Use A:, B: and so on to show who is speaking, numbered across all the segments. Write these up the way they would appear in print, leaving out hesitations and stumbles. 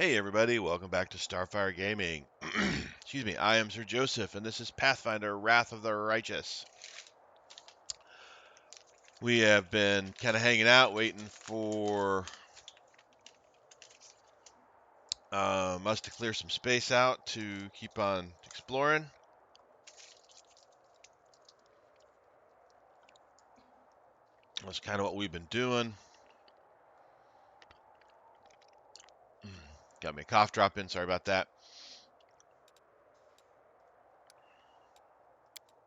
A: Hey everybody, welcome back to Starfyre Gaming. Excuse me, I am Sir Joseph, and this is Pathfinder, Wrath of the Righteous. We have been kind of hanging out, waiting for us to clear some space out to keep on exploring. That's kind of what we've been doing. Got me a cough drop in, sorry about that.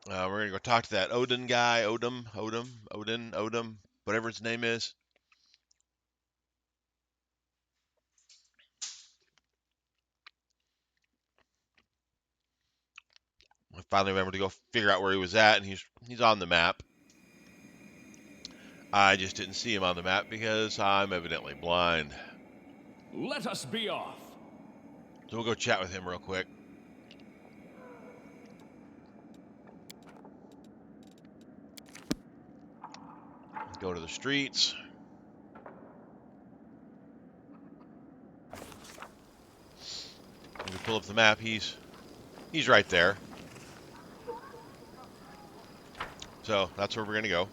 A: We're going to go talk to that Odin guy, Odin, whatever his name is. I finally remembered to go figure out where he was at, and he's on the map. I just didn't see him on the map because I'm evidently blind.
B: Let us be off.
A: So we'll go chat with him real quick. Go to the streets. When we pull up the map, he's right there. So that's where we're gonna go.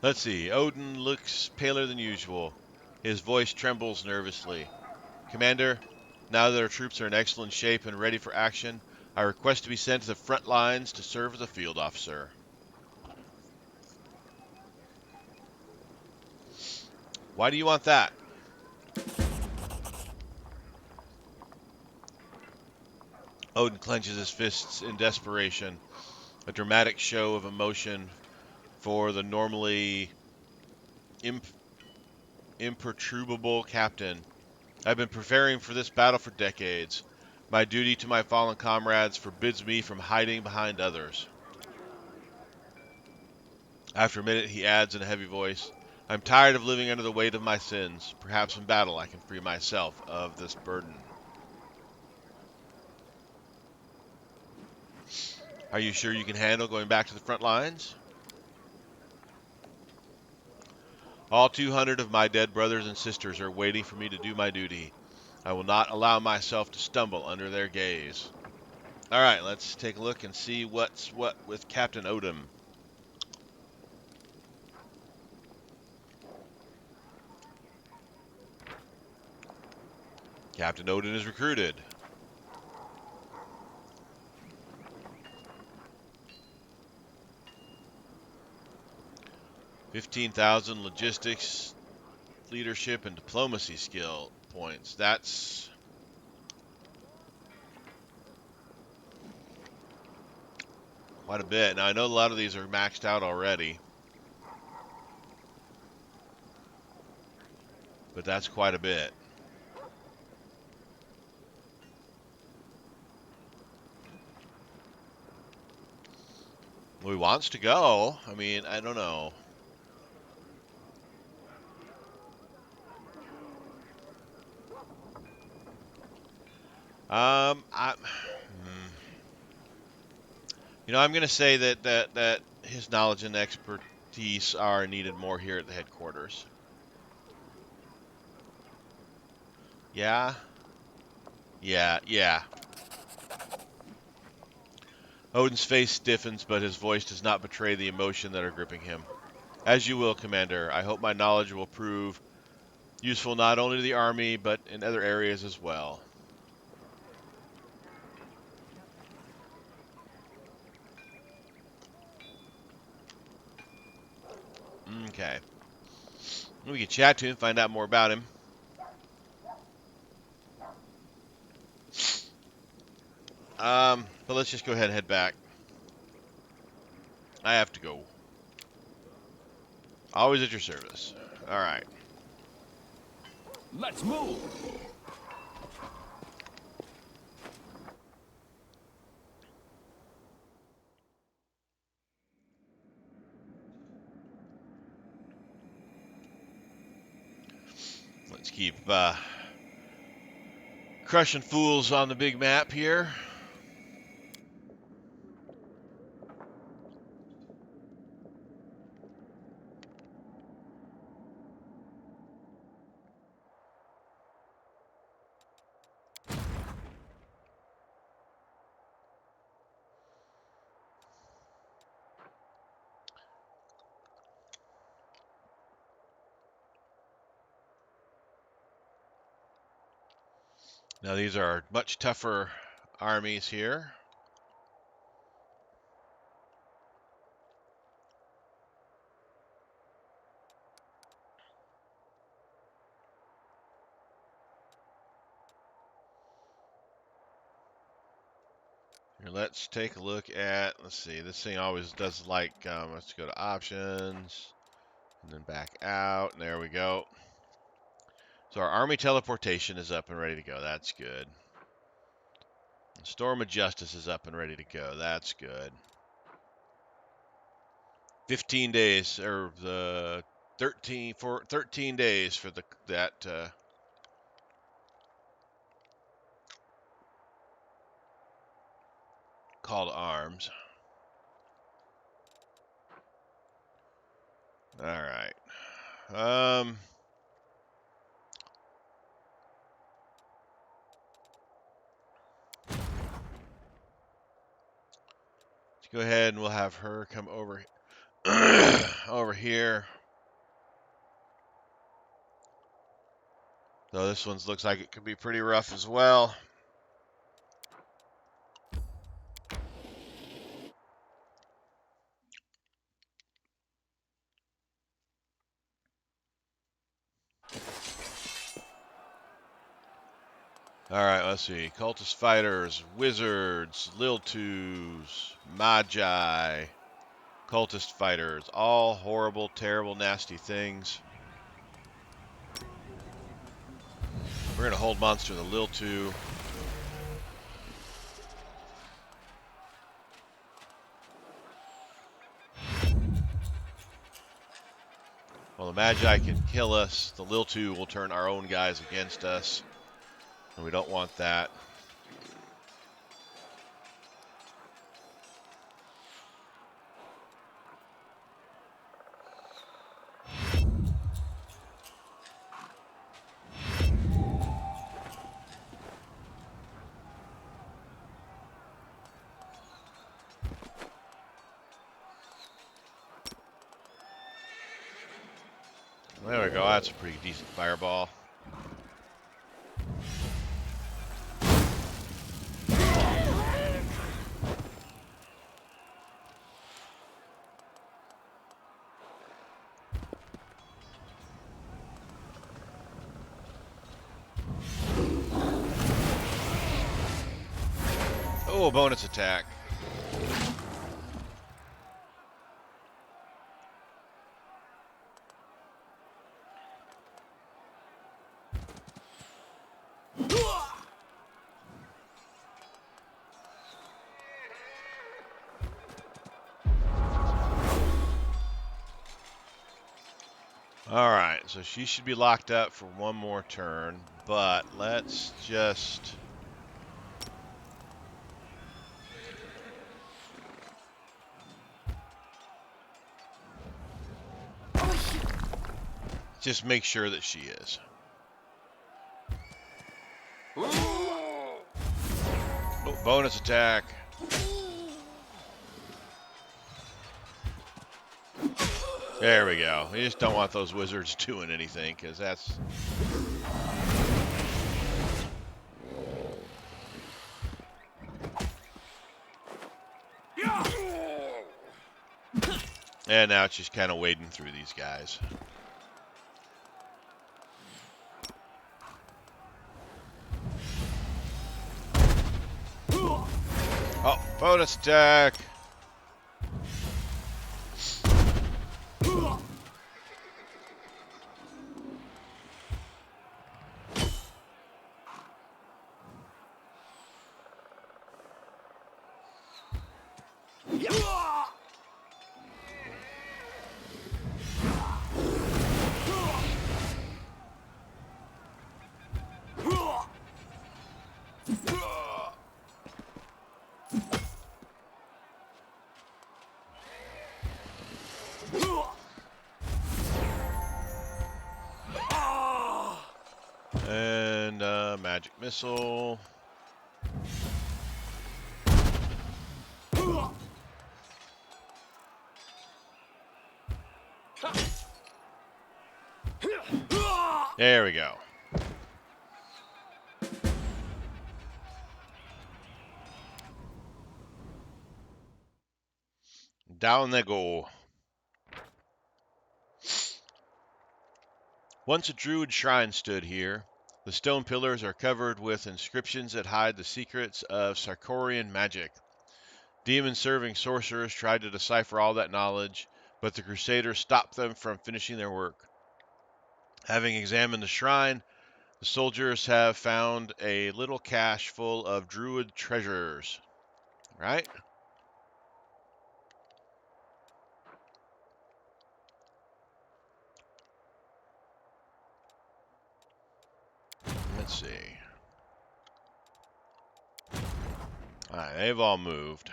A: Let's see. Odin looks paler than usual. His voice trembles nervously. Commander, now that our troops are in excellent shape and ready for action, I request to be sent to the front lines to serve as a field officer. Why do you want that? Odin clenches his fists in desperation, a dramatic show of emotion for the normally imperturbable captain. I've been preparing for this battle for decades. My duty to my fallen comrades forbids me from hiding behind others. After a minute, he adds in a heavy voice, I'm tired of living under the weight of my sins. Perhaps in battle I can free myself of this burden. Are you sure you can handle going back to the front lines? All 200 of my dead brothers and sisters are waiting for me to do my duty. I will not allow myself to stumble under their gaze. All right, let's take a look and see what's what with Captain Odom. Captain Odin is recruited. $15,000 logistics, leadership, and diplomacy skill points. That's quite a bit. Now, I know a lot of these are maxed out already, but that's quite a bit. Well, he wants to go. I mean, I don't know. I'm going to say that his knowledge and expertise are needed more here at the headquarters. Yeah, yeah. Odin's face stiffens, but his voice does not betray the emotion that are gripping him. As you will, Commander. I hope my knowledge will prove useful not only to the army, but in other areas as well. Okay. We can chat to him, find out more about him. But let's just go ahead and head back. I have to go. Always at your service. All right.
B: Let's move.
A: Let's keep crushing fools on the big map here. Now these are much tougher armies here. Here, let's take a look at, let's see, this thing always does like, let's go to options, and then back out, and there we go. So our army teleportation is up and ready to go, that's good. Storm of Justice is up and ready to go, that's good. 15 days, or the 13 days for that call to arms. All right. Let's go ahead and we'll have her come over over here. So this one looks like it could be pretty rough as well. Alright, let's see. Cultist fighters, wizards, Liltus, Magi, cultist fighters. All horrible, terrible, nasty things. We're going to hold monster the Liltu. Well, the Magi can kill us. The Liltu will turn our own guys against us. And we don't want that. There we go. That's a pretty decent fireball. Oh, bonus attack. Alright, so she should be locked up for one more turn, but let's just... just make sure that she is. Oh, bonus attack. There we go. We just don't want those wizards doing anything, because that's... And now it's just kind of wading through these guys. Oh, bonus attack. And magic missile. There we go. Down they go. Once a druid shrine stood here. The stone pillars are covered with inscriptions that hide the secrets of Sarkorian magic. Demon-serving sorcerers tried to decipher all that knowledge, but the Crusaders stopped them from finishing their work. Having examined the shrine, the soldiers have found a little cache full of druid treasures. Right? Let's see. Alright, they've all moved.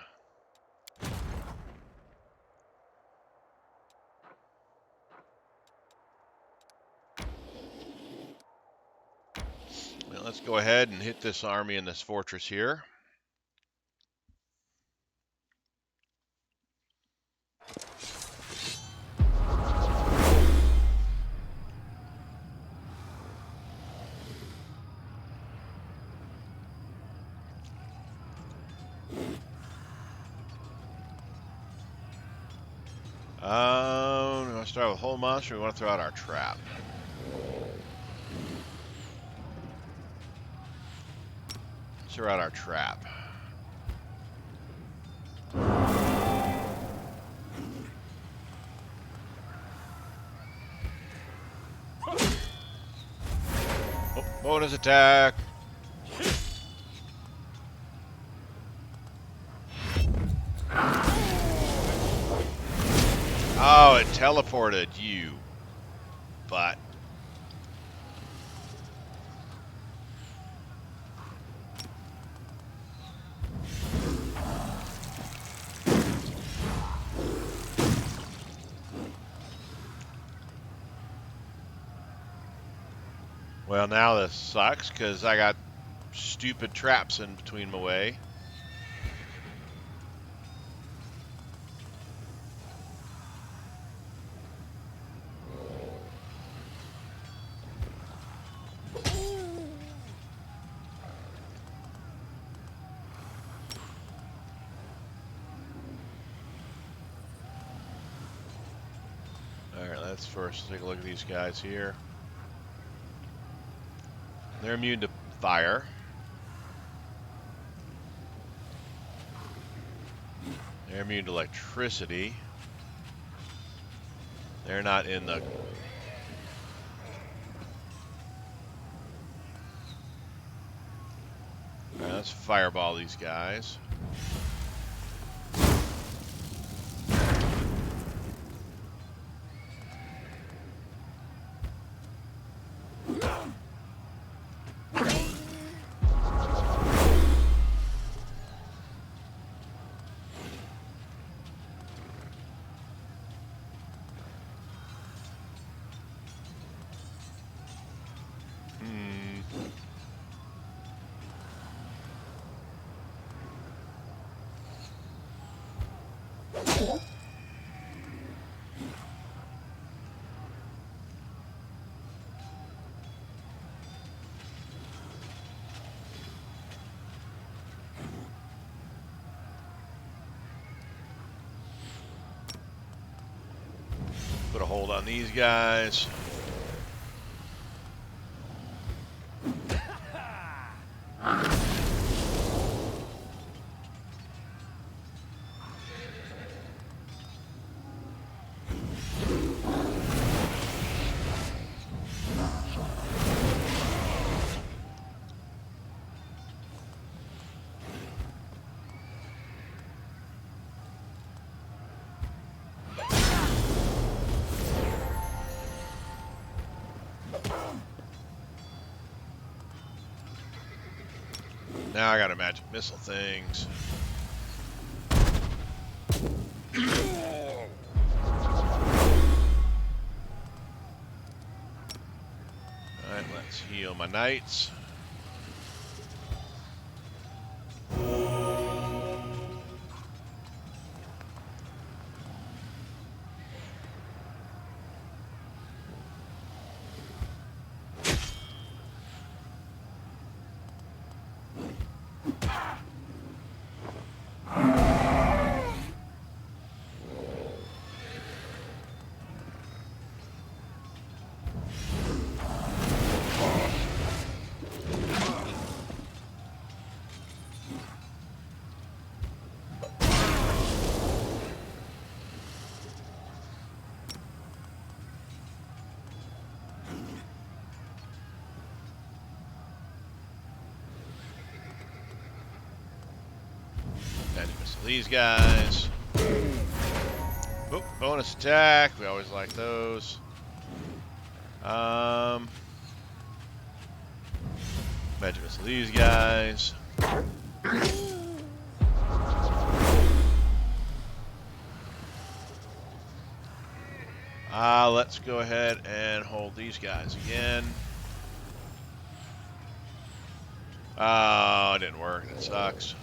A: Well, let's go ahead and hit this army in this fortress here. We want to start with whole monster. We want to throw out our trap. Let's throw out our trap. Oh, bonus attack. Oh, it teleported you. But well, now this sucks because I got stupid traps in between my way. Alright, let's first take a look at these guys here. They're immune to fire. They're immune to electricity. They're not in the... Alright, let's fireball these guys. Put a hold on these guys. Now I got magic missile things. Alright, let's heal my knights. These guys. Oop, bonus attack. We always like those. Magic missile these guys. Let's go ahead and hold these guys again. Oh, it didn't work. That sucks.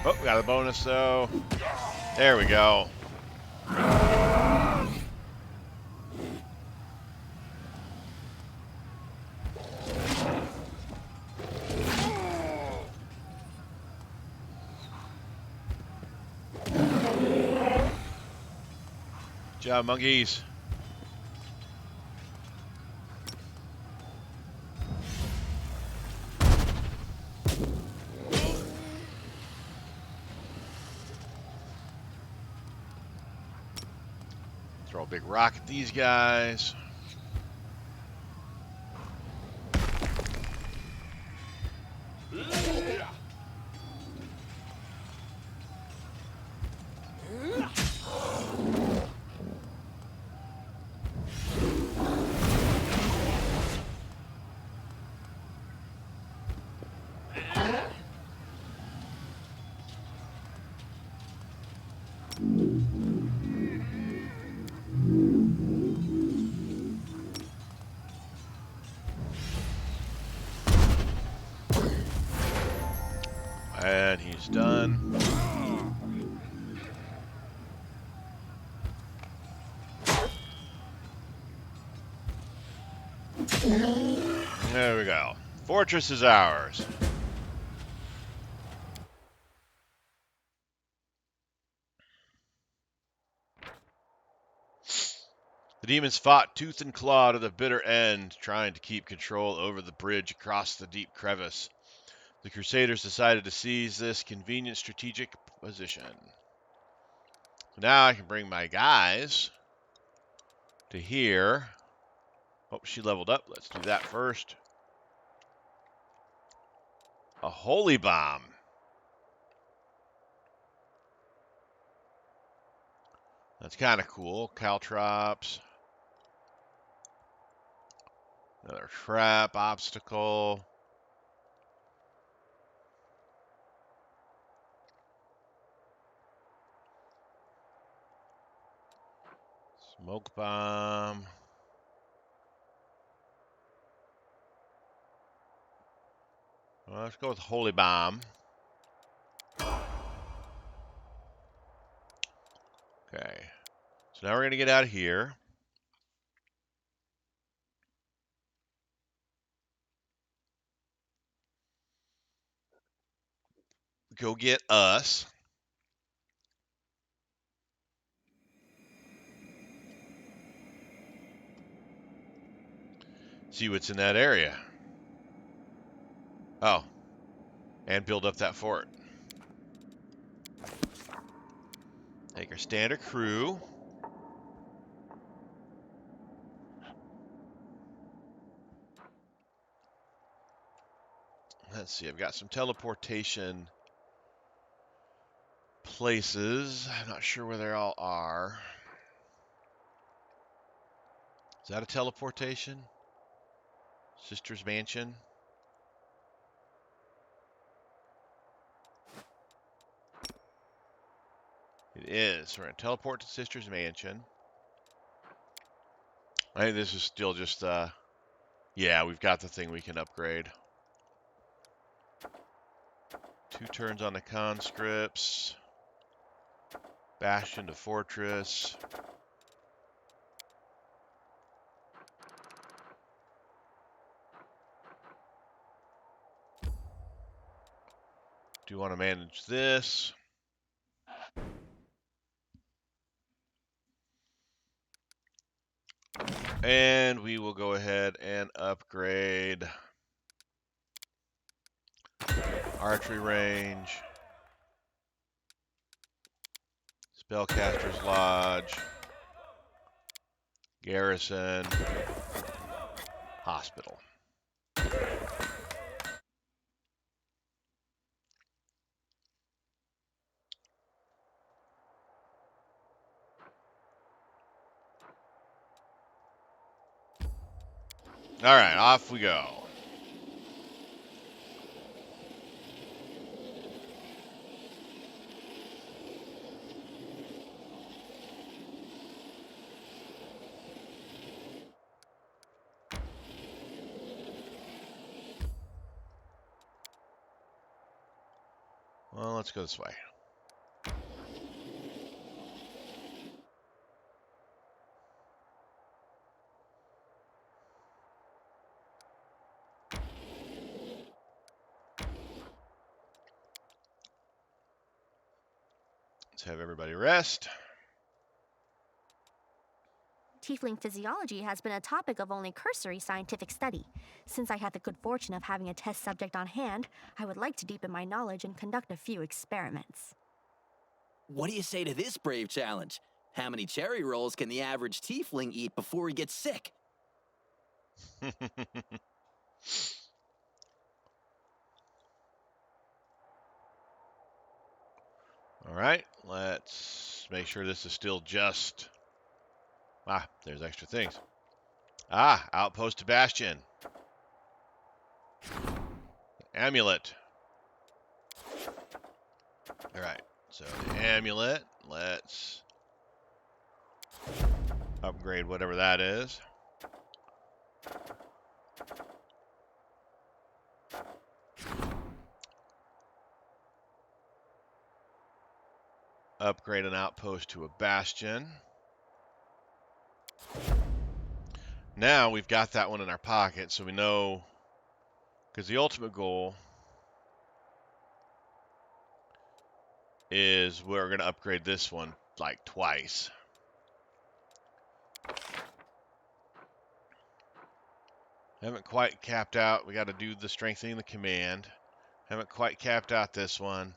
A: Oh, we got a bonus though. There we go. Good job, monkeys. Throw a big rock at these guys. And he's done. There we go. Fortress is ours. The demons fought tooth and claw to the bitter end, trying to keep control over the bridge across the deep crevice. The Crusaders decided to seize this convenient strategic position. Now I can bring my guys to here. Oh, she leveled up. Let's do that first. A holy bomb. That's kind of cool. Caltrops. Another trap obstacle. Smoke bomb. Well, let's go with holy bomb. Okay. So now we're going to get out of here. Go get us. See what's in that area. Oh. And build up that fort. Take our standard crew. Let's see. I've got some teleportation places. I'm not sure where they all are. Is that a teleportation? Sister's Mansion? It is. We're going to teleport to Sister's Mansion. I think this is still just, yeah, we've got the thing we can upgrade. 2 turns on the conscripts. Bastion to fortress. Do you want to manage this? And we will go ahead and upgrade Archery range. Spellcaster's Lodge. Garrison. Hospital. All right, off we go. Well, let's go this way. Let's have everybody rest.
C: Tiefling physiology has been a topic of only cursory scientific study. Since I had the good fortune of having a test subject on hand, I would like to deepen my knowledge and conduct a few experiments.
D: What do you say to this brave challenge? How many cherry rolls can the average tiefling eat before he gets sick?
A: All right, let's make sure this is still just... Ah, there's extra things. Ah, Outpost to Bastion. Amulet. All right, so the amulet, let's upgrade whatever that is. Upgrade an outpost to a bastion. Now we've got that one in our pocket, so we know, because the ultimate goal is we're going to upgrade this one like twice. Haven't quite capped out. We got to do the strengthening the command. Haven't quite capped out this one.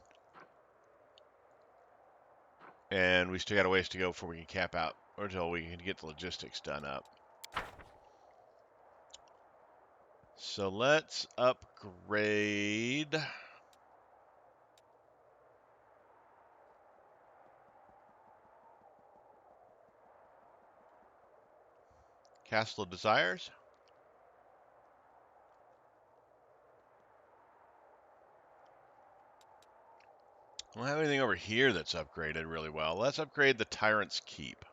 A: And we still got a ways to go before we can cap out, or until we can get the logistics done up. So let's upgrade. Castle of Desires. I don't have anything over here that's upgraded really well. Let's upgrade the Tyrant's Keep.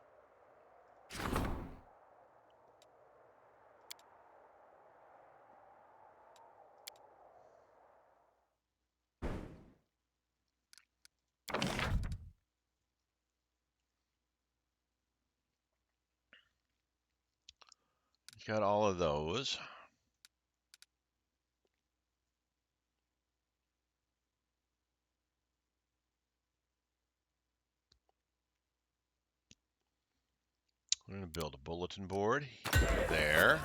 A: Got all of those. I'm going to build a bulletin board there.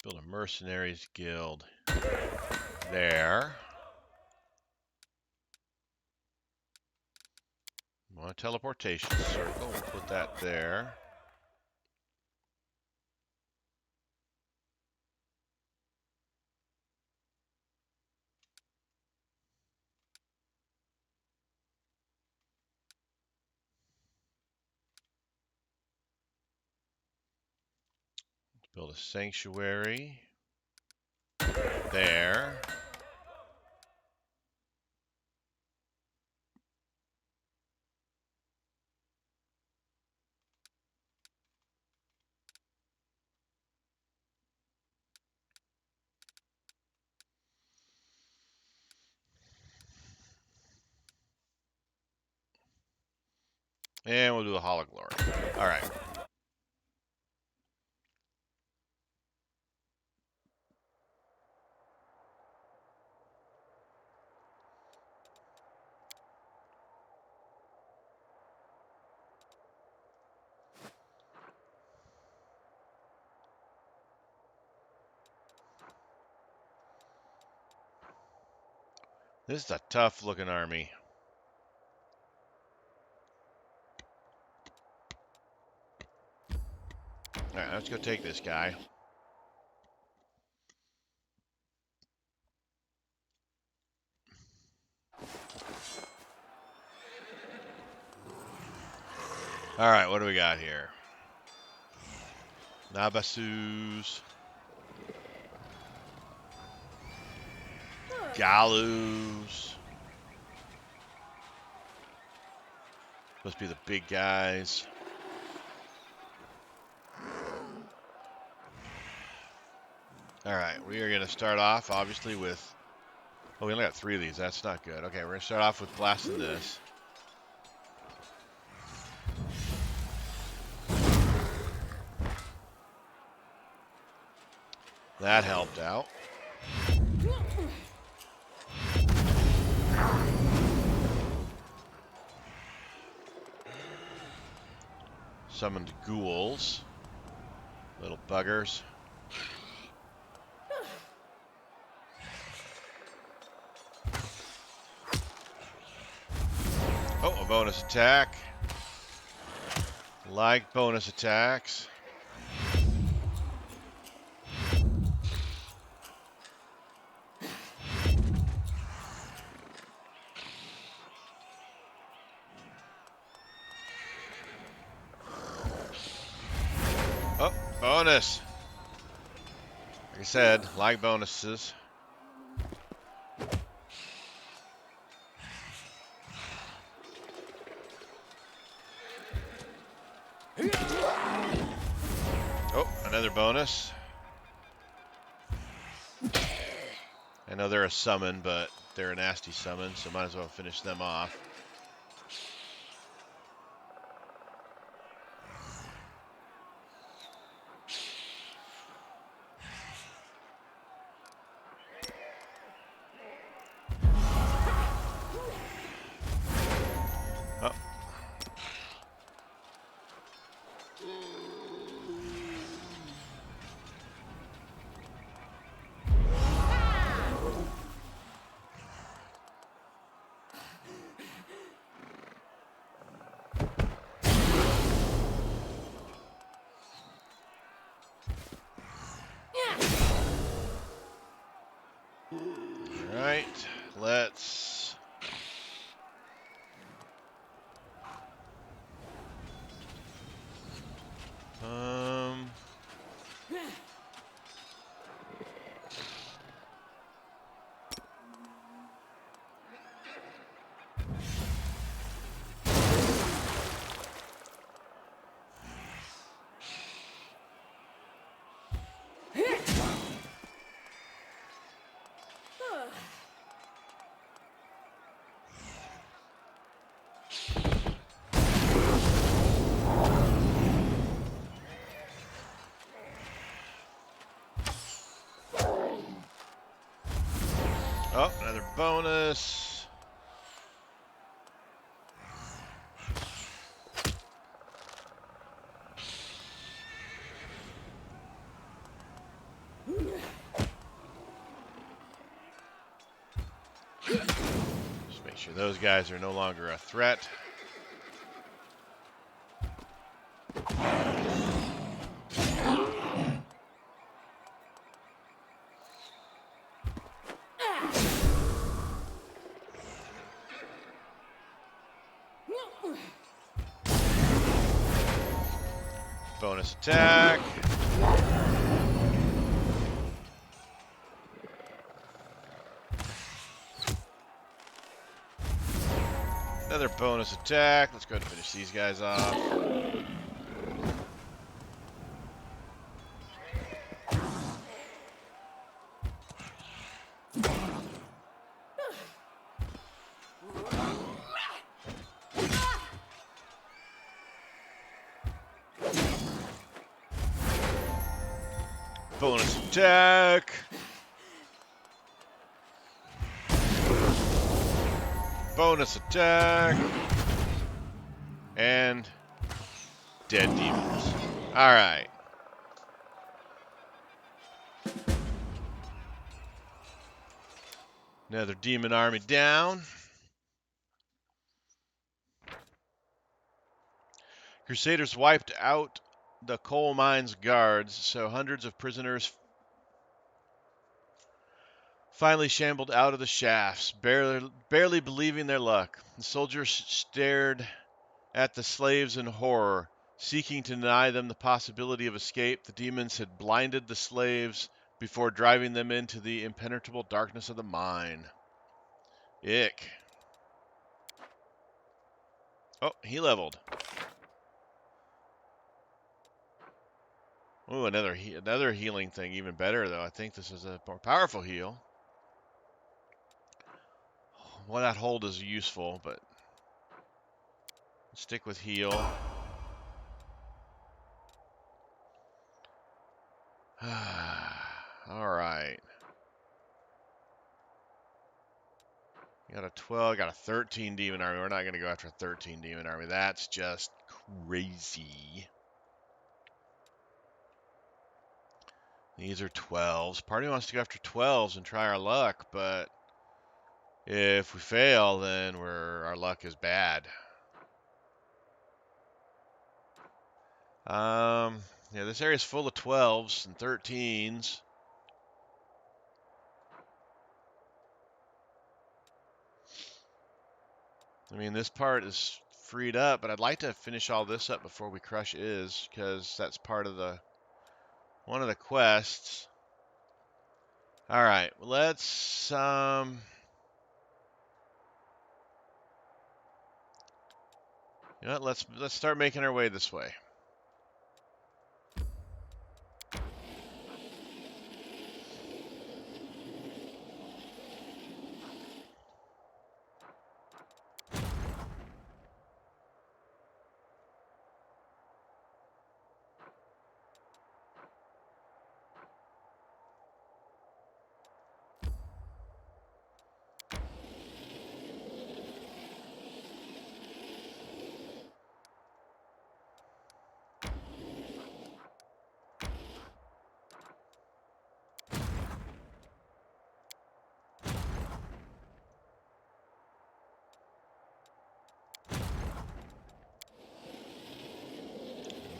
A: Build a mercenaries guild there. Want a teleportation circle, we'll put that there. Build a sanctuary there. And we'll do a Hollow Glory. All right. This is a tough looking army. All right, let's go take this guy. All right, what do we got here? Nabasus. Galus. Must be the big guys. All right, we are going to start off, obviously, with... Oh, we only got 3 of these. That's not good. Okay, we're going to start off with blasting this. That helped out. Summoned ghouls. Little buggers. Oh, a bonus attack. Like bonus attacks. Oh, bonus. Like I said, like bonuses. Oh, another bonus. I know they're a summon, but they're a nasty summon, so might as well finish them off. Oh. Alright, let's... Oh, another bonus. Just make sure those guys are no longer a threat. Bonus attack. Another bonus attack. Let's go ahead and finish these guys off. Bonus attack. Bonus attack. And dead demons. Alright. Another demon army down. Crusaders wiped out the coal mines guards, so hundreds of prisoners finally shambled out of the shafts, barely believing their luck. The soldiers stared at the slaves in horror, seeking to deny them the possibility of escape. The demons had blinded the slaves before driving them into the impenetrable darkness of the mine. Ick. Oh, he leveled. Ooh, another healing thing, even better though. I think this is a more powerful heal. Well, that hold is useful, but stick with heal. All right. Got a 12, got a 13 demon army. We're not going to go after a 13 demon army. That's just crazy. These are 12s. Party wants to go after 12s and try our luck, but if we fail, then our luck is bad. Yeah, this area is full of 12s and 13s. I mean, this part is freed up, but I'd like to finish all this up before we crush Is, because that's part of one of the quests. All right, let's you know what, let's start making our way this way.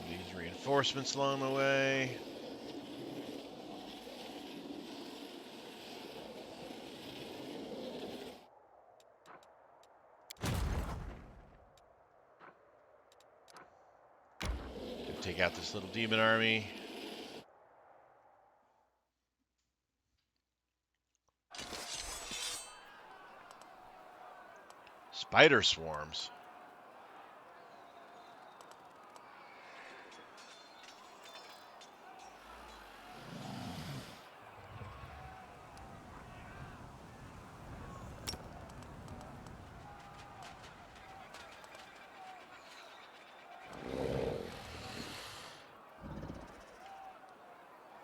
A: These reinforcements along the way. Take out this little demon army. Spider swarms.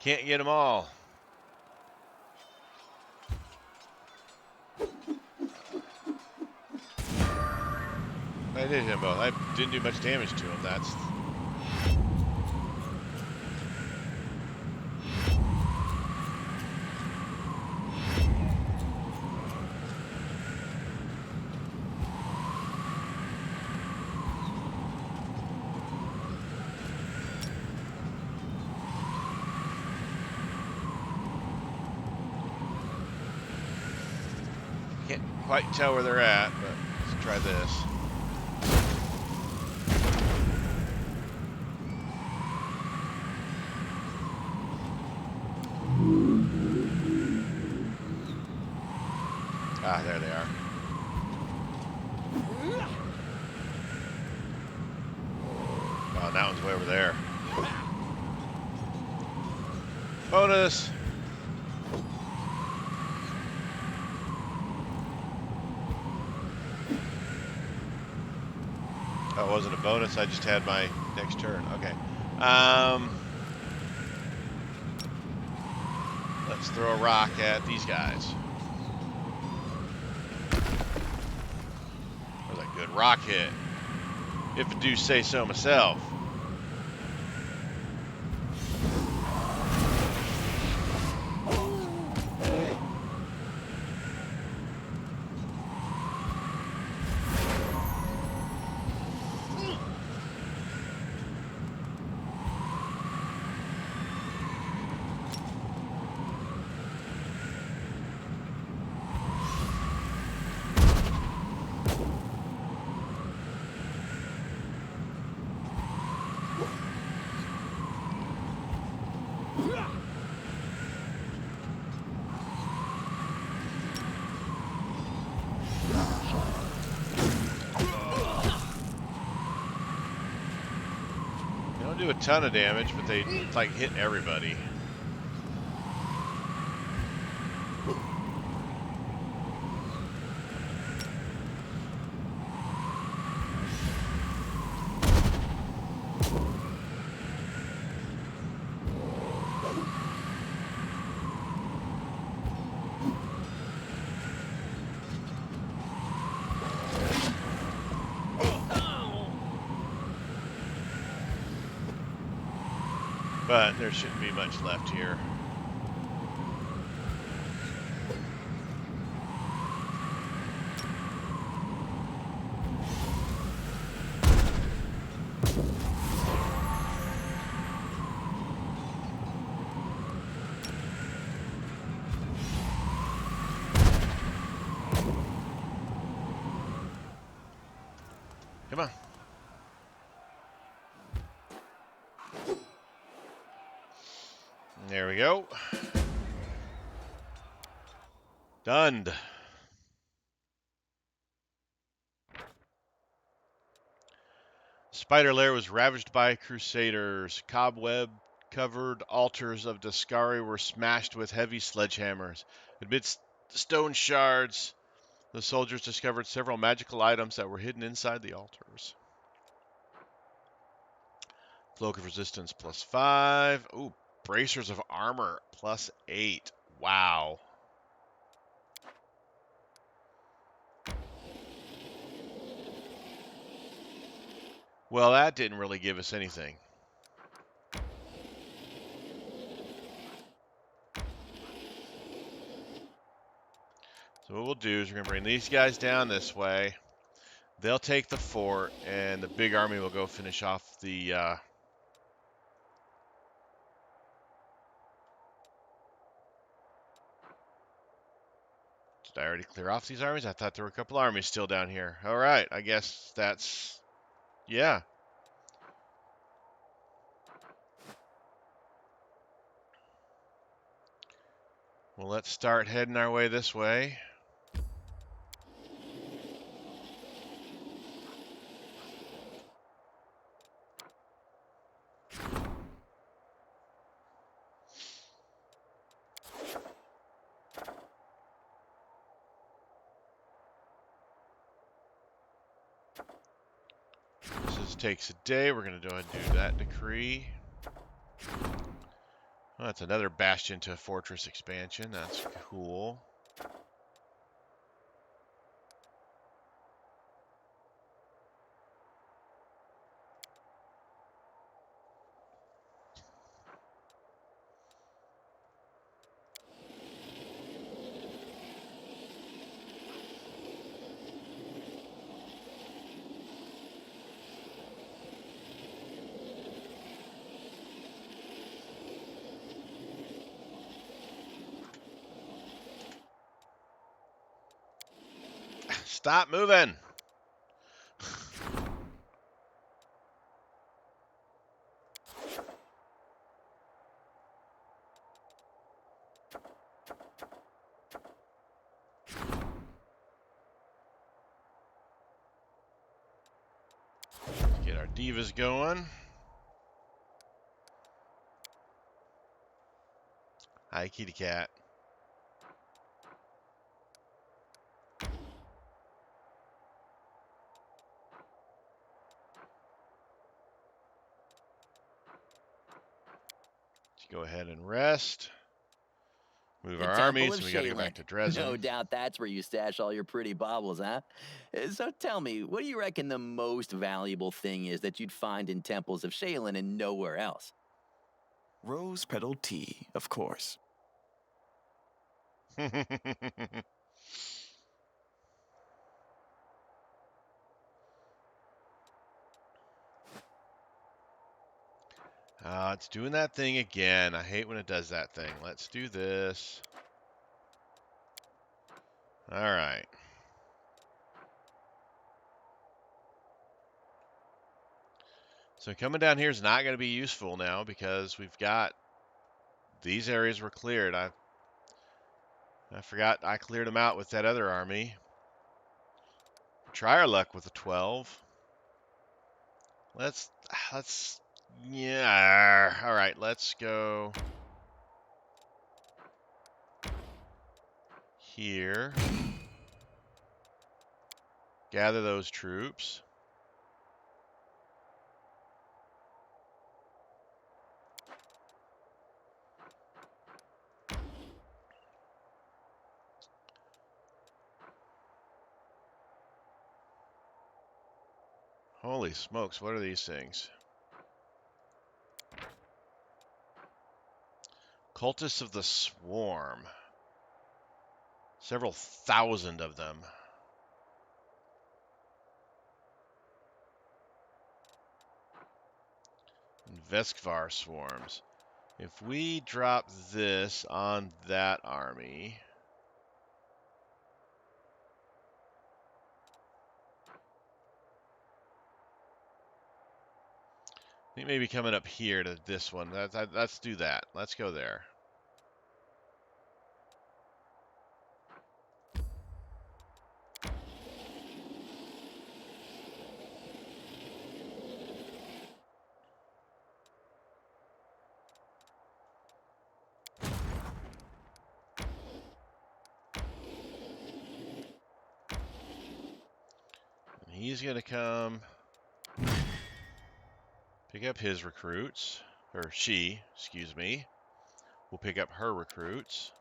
A: Can't get them all. I did hit them both. I didn't do much damage to them. That's... Can't quite tell where they're at, but let's try this. Ah, there they are. Oh, that one's way over there. Bonus! Oh, it wasn't a bonus, I just had my next turn. Okay. Let's throw a rock at these guys. That was a good rock hit, if I do say so myself. They don't do a ton of damage, but they like hit everybody. But there shouldn't be much left here. Come on. There we go. Done. Spider Lair was ravaged by crusaders. Cobweb-covered altars of Dascari were smashed with heavy sledgehammers. Amidst stone shards, the soldiers discovered several magical items that were hidden inside the altars. Cloak of Resistance +5. Ooh, Bracers of Armor +8. Wow. Well, that didn't really give us anything. So what we'll do is we're going to bring these guys down this way. They'll take the fort, and the big army will go finish off the... Did I already clear off these armies? I thought there were a couple armies still down here. All right, I guess that's... Yeah. Well, let's start heading our way this way. This takes a day. We're going to go ahead and do that decree. Oh, that's another bastion to fortress expansion. That's cool. Stop moving. Get our divas going. Hi, kitty cat. Let's go ahead and rest. Move
D: The
A: our
D: Temple
A: armies,
D: of
A: and we gotta go back
D: Shaylin.
A: to Dresden.
D: No doubt that's where you stash all your pretty baubles, huh? So tell me, what do you reckon the most valuable thing is that you'd find in temples of Shaylin and nowhere else?
E: Rose petal tea, of course.
A: It's doing that thing again. I hate when it does that thing. Let's do this. All right. So coming down here is not going to be useful now because we've got these areas were cleared. I forgot I cleared them out with that other army. Try our luck with a 12. Let's yeah. All right, let's go here. Gather those troops. Holy smokes, what are these things? Cultists of the Swarm. Several thousand of them. And Veskvar swarms. If we drop this on that army, I think maybe coming up here to this one. Let's do that. Let's go there. And he's going to come pick up his recruits. Or she, excuse me. Will pick up her recruits.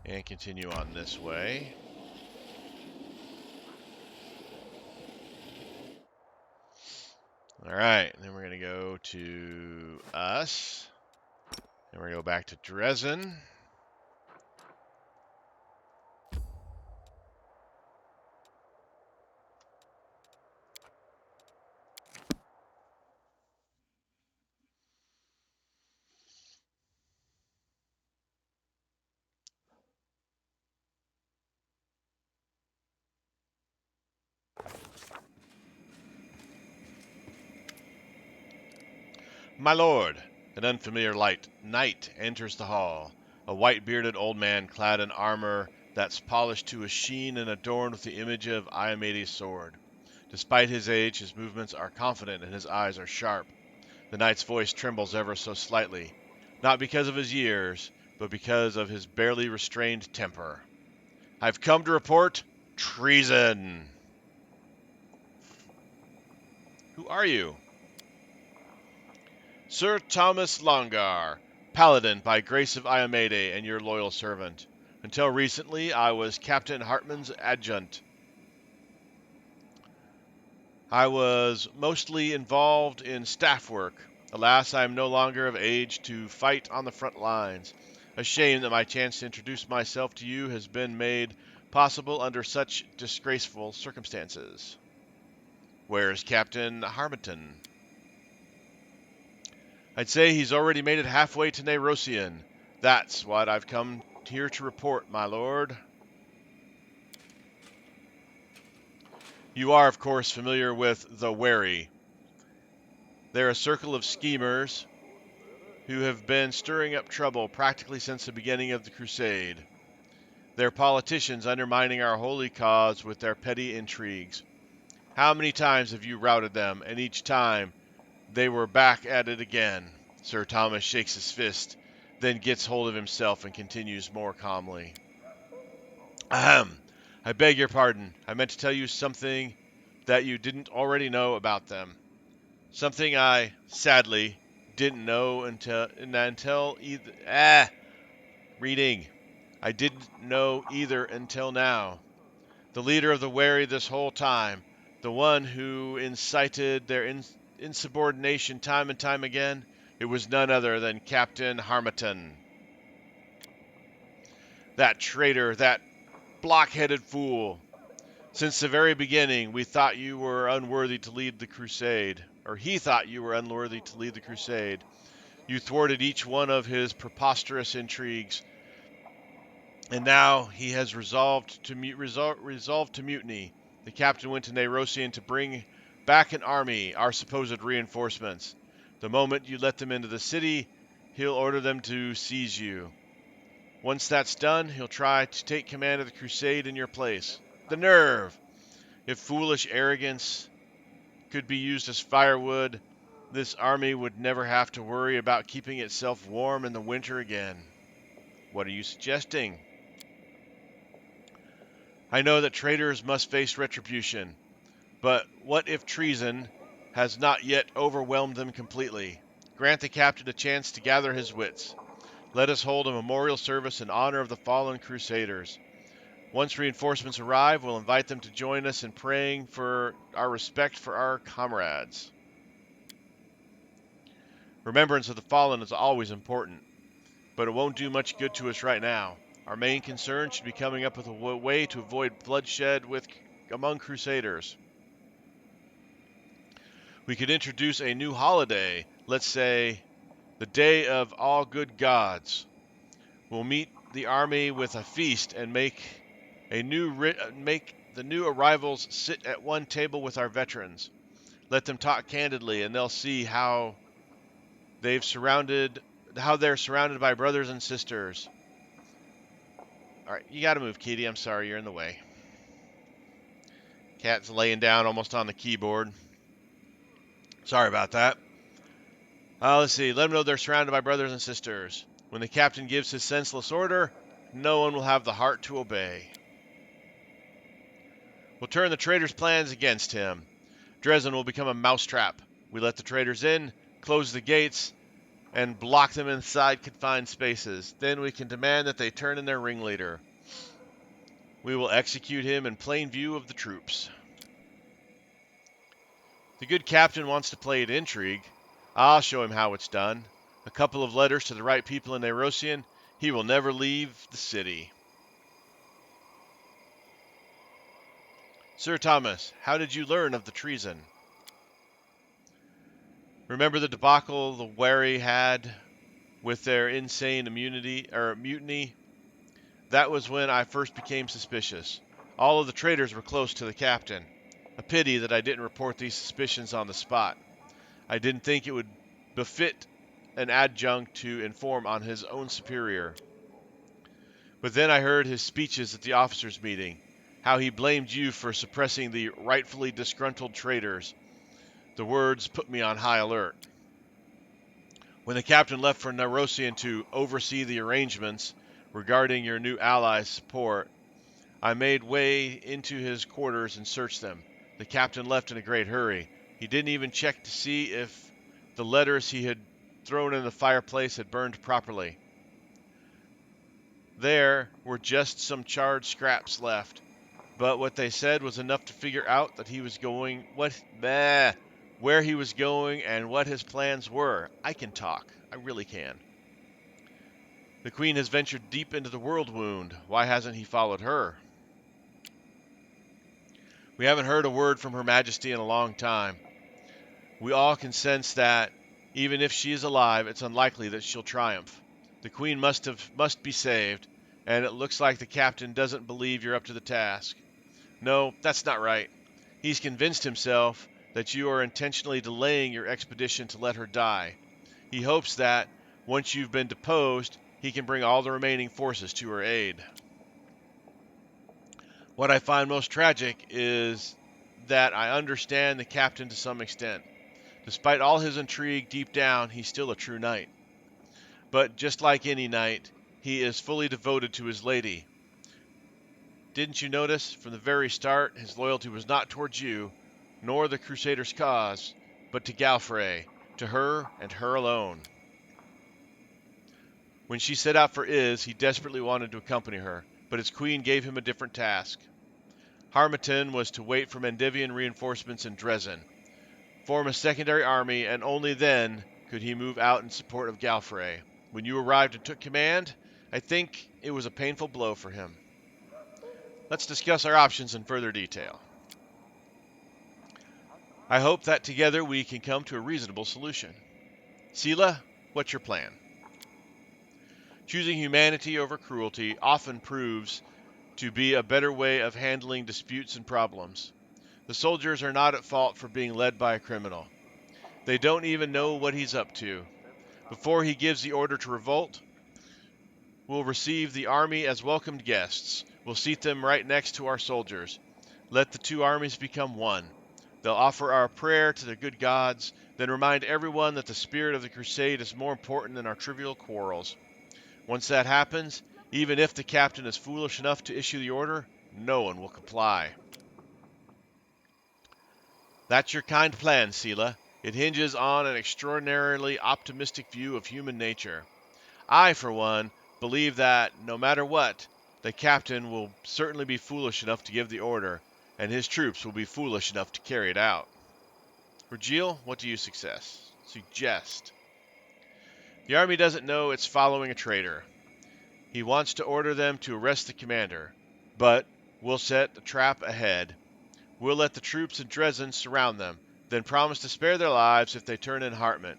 A: And continue on this way. All right, and then we're going to go to us. And we're going to go back to Dresden. My lord, an unfamiliar light knight enters the hall, a white-bearded old man clad in armor that's polished to a sheen and adorned with the image of Iomedes' sword. Despite his age, his movements are confident and his eyes are sharp. The knight's voice trembles ever so slightly, not because of his years, but because of his barely restrained temper. I've come to report treason. Who are you? Sir Thomas Longar, paladin by grace of Iomede and your loyal servant. Until recently, I was Captain Hartman's adjutant. I was mostly involved in staff work. Alas, I am no longer of age to fight on the front lines. A shame that my chance to introduce myself to you has been made possible under such disgraceful circumstances. Where's Captain Harmington? I'd say he's already made it halfway to Nerosian. That's what I've come here to report, my lord. You are, of course, familiar with the Wary. They're a circle of schemers who have been stirring up trouble practically since the beginning of the crusade. They're politicians undermining our holy cause with their petty intrigues. How many times have you routed them, and each time they were back at it again? Sir Thomas shakes his fist, then gets hold of himself and continues more calmly. Ahem. I beg your pardon. I meant to tell you something that you didn't already know about them. Something I, sadly, didn't know until reading. I didn't know either until now. The leader of the wary this whole time, the one who incited their insubordination time and time again, it was none other than Captain Harmatton. That traitor, that block-headed fool. Since the very beginning, we thought you were unworthy to lead the crusade, or he thought you were unworthy to lead the crusade. You thwarted each one of his preposterous intrigues, and now he has resolved to mutiny. The captain went to Nerosian to bring back an army, our supposed reinforcements. The moment you let them into the city, he'll order them to seize you. Once that's done, he'll try to take command of the crusade in your place. The nerve! If foolish arrogance could be used as firewood, this army would never have to worry about keeping itself warm in the winter again. What are you suggesting? I know that traitors must face retribution, but what if treason has not yet overwhelmed them completely? Grant the captain a chance to gather his wits. Let us hold a memorial service in honor of the fallen crusaders. Once reinforcements arrive, we'll invite them to join us in praying for our respect for our comrades. Remembrance of the fallen is always important, but it won't do much good to us right now. Our main concern should be coming up with a way to avoid bloodshed among crusaders. We could introduce a new holiday, let's say the Day of All Good Gods. We'll meet the army with a feast and make the new arrivals sit at one table with our veterans. Let them talk candidly, and they'll see how they're surrounded by brothers and sisters. All right, you got to move, Kitty. I'm sorry, you're in the way. Cat's laying down almost on the keyboard. Sorry about that. Let's see. Let them know they're surrounded by brothers and sisters. When the captain gives his senseless order, no one will have the heart to obey. We'll turn the traitors' plans against him. Dresden will become a mousetrap. We let the traitors in, close the gates, and block them inside confined spaces. Then we can demand that they turn in their ringleader. We will execute him in plain view of the troops. The good captain wants to play at intrigue. I'll show him how it's done. A couple of letters to the right people in Nerosian, he will never leave the city. Sir Thomas, how did you learn of the treason? Remember the debacle the wary had with their insane mutiny? That was when I first became suspicious. All of the traitors were close to the captain. A pity that I didn't report these suspicions on the spot. I didn't think it would befit an adjunct to inform on his own superior. But then I heard his speeches at the officers' meeting, how he blamed you for suppressing the rightfully disgruntled traitors. The words put me on high alert. When the captain left for Nerosian to oversee the arrangements regarding your new allies' support, I made way into his quarters and searched them. The captain left in a great hurry. He didn't even check to see if the letters he had thrown in the fireplace had burned properly. There were just some charred scraps left, but what they said was enough to figure out that he was going where he was going and what his plans were. I can talk. I really can. The Queen has ventured deep into the world wound. Why hasn't he followed her? We haven't heard a word from Her Majesty in a long time. We all can sense that, even if she is alive, it's unlikely that she'll triumph. The Queen must be saved, and it looks like the captain doesn't believe you're up to the task. No, that's not right. He's convinced himself that you are intentionally delaying your expedition to let her die. He hopes that, once you've been deposed, he can bring all the remaining forces to her aid. What I find most tragic is that I understand the captain to some extent. Despite all his intrigue, deep down, he's still a true knight. But just like any knight, he is fully devoted to his lady. Didn't you notice, from the very start, his loyalty was not towards you, nor the Crusaders' cause, but to Galfrey, to her and her alone. When she set out for Iz, he desperately wanted to accompany her, but his queen gave him a different task. Harmattan was to wait for Mendivian reinforcements in Dresden, form a secondary army, and only then could he move out in support of Galfrey. When you arrived and took command, I think it was a painful blow for him. Let's discuss our options in further detail. I hope that together we can come to a reasonable solution. Sela, what's your plan? Choosing humanity over cruelty often proves to be a better way of handling disputes and problems. The soldiers are not at fault for being led by a criminal. They don't even know what he's up to. Before he gives the order to revolt, we'll receive the army as welcomed guests. We'll seat them right next to our soldiers. Let the two armies become one. They'll offer our prayer to the good gods, then remind everyone that the spirit of the crusade is more important than our trivial quarrels. Once that happens, even if the captain is foolish enough to issue the order, no one will comply. That's your kind plan, Sela. It hinges on an extraordinarily optimistic view of human nature. I, for one, believe that, no matter what, the captain will certainly be foolish enough to give the order, and his troops will be foolish enough to carry it out. Virgil, what do you suggest? The army doesn't know it's following a traitor. He wants to order them to arrest the commander, but we'll set a trap ahead. We'll let the troops in Dresden surround them, then promise to spare their lives if they turn in Hartmut.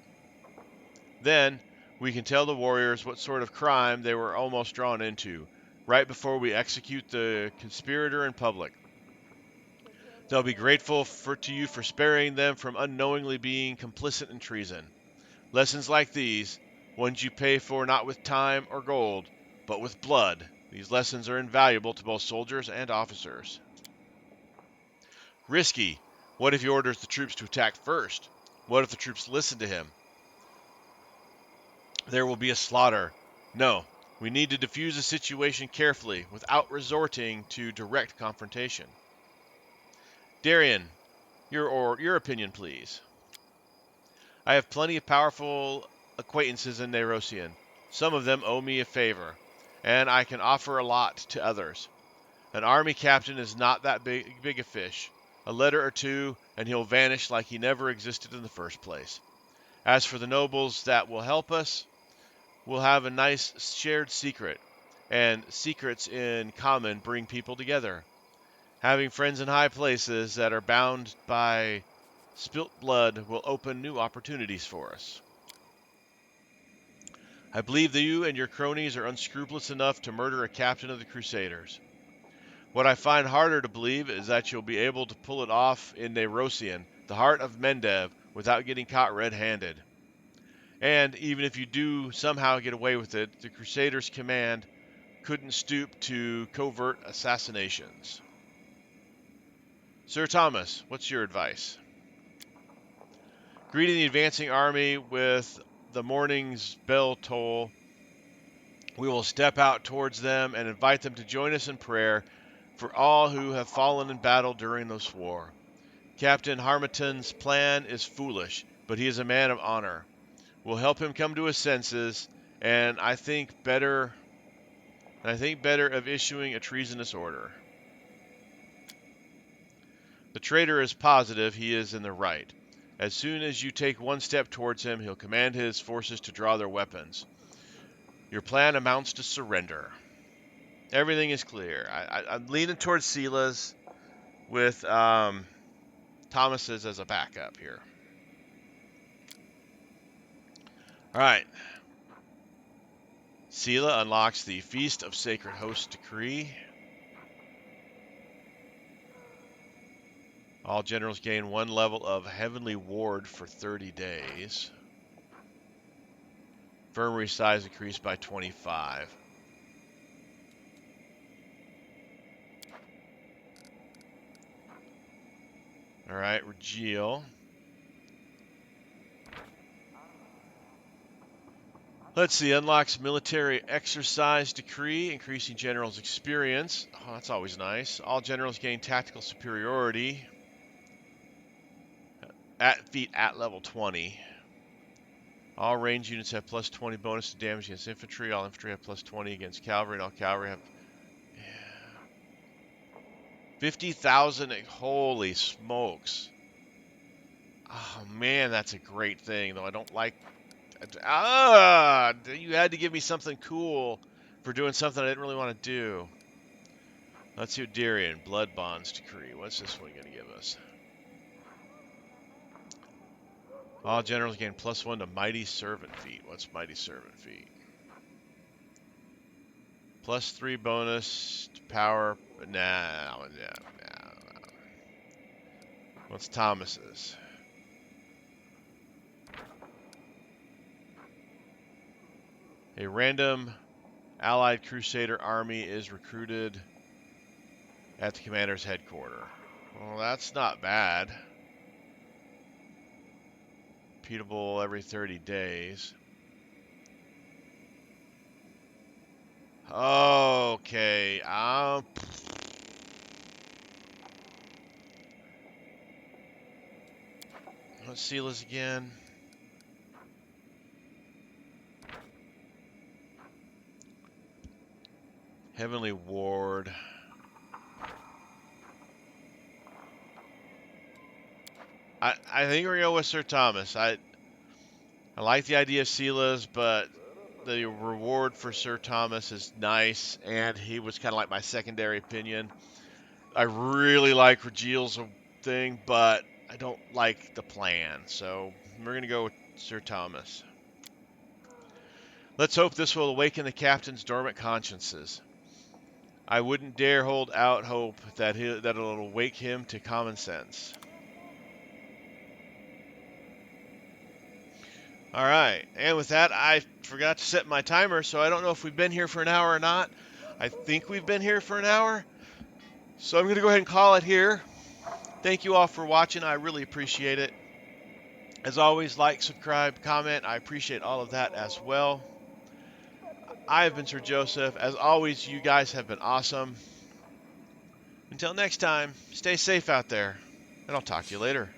A: Then we can tell the warriors what sort of crime they were almost drawn into, right before we execute the conspirator in public. They'll be grateful to you for sparing them from unknowingly being complicit in treason. Lessons like these, ones you pay for not with time or gold, but with blood. These lessons are invaluable to both soldiers and officers. Risky. What if he orders the troops to attack first? What if the troops listen to him? There will be a slaughter. No, we need to defuse the situation carefully without resorting to direct confrontation. Darian, your opinion, please. I have plenty of powerful acquaintances in Nerosian. Some of them owe me a favor, and I can offer a lot to others. An army captain is not that big a fish. A letter or two, and he'll vanish like he never existed in the first place. As for the nobles that will help us, we'll have a nice shared secret, and secrets in common bring people together. Having friends in high places that are bound by spilt blood will open new opportunities for us. I believe that you and your cronies are unscrupulous enough to murder a captain of the Crusaders. What I find harder to believe is that you'll be able to pull it off in Nerosian, the heart of Mendev, without getting caught red-handed. And even if you do somehow get away with it, the Crusaders' command couldn't stoop to covert assassinations. Sir Thomas, what's your advice? Greeting the advancing army with the morning's bell toll, we will step out towards them and invite them to join us in prayer for all who have fallen in battle during this war. Captain Harmattan's plan is foolish, but he is a man of honor. We'll help him come to his senses, and I think better of issuing a treasonous order. The traitor is positive he is in the right. As soon as you take one step towards him, he'll command his forces to draw their weapons. Your plan amounts to surrender. Everything is clear. I'm leaning towards Sela's with Thomas's as a backup here. All right. Sela unlocks the Feast of Sacred Host decree. All generals gain one level of Heavenly Ward for 30 days. Infirmary size increased by 25. All right, Regil. Let's see, unlocks military exercise decree, increasing generals' experience. Oh, that's always nice. All generals gain tactical superiority at level 20. All range units have plus 20 bonus to damage against infantry. All infantry have plus 20 against cavalry, and all cavalry have 50,000. Holy smokes. Oh, man, that's a great thing, though I don't like... you had to give me something cool for doing something I didn't really want to do. Let's see what Darian, Blood Bonds Decree. What's this one going to give us? All generals gain +1 to Mighty Servant Feat. What's Mighty Servant Feat? +3 bonus to power. No. What's Thomas's? A random Allied Crusader army is recruited at the commander's headquarters. Well, that's not bad. Repeatable every 30 days. Okay. Let's see this again. Heavenly Ward. I think we're going to go with Sir Thomas. I like the idea of Silas, but the reward for Sir Thomas is nice, and he was kind of like my secondary opinion. I really like Regiel's thing, but I don't like the plan, so we're going to go with Sir Thomas. Let's hope this will awaken the captain's dormant consciences. I wouldn't dare hold out hope that it'll awake him to common sense. All right, and with that, I forgot to set my timer, so I don't know if we've been here for an hour or not. I think we've been here for an hour, so I'm going to go ahead and call it here. Thank you all for watching. I really appreciate it. As always, like, subscribe, comment. I appreciate all of that as well. I have been Sir Joseph. As always, you guys have been awesome. Until next time, stay safe out there, and I'll talk to you later.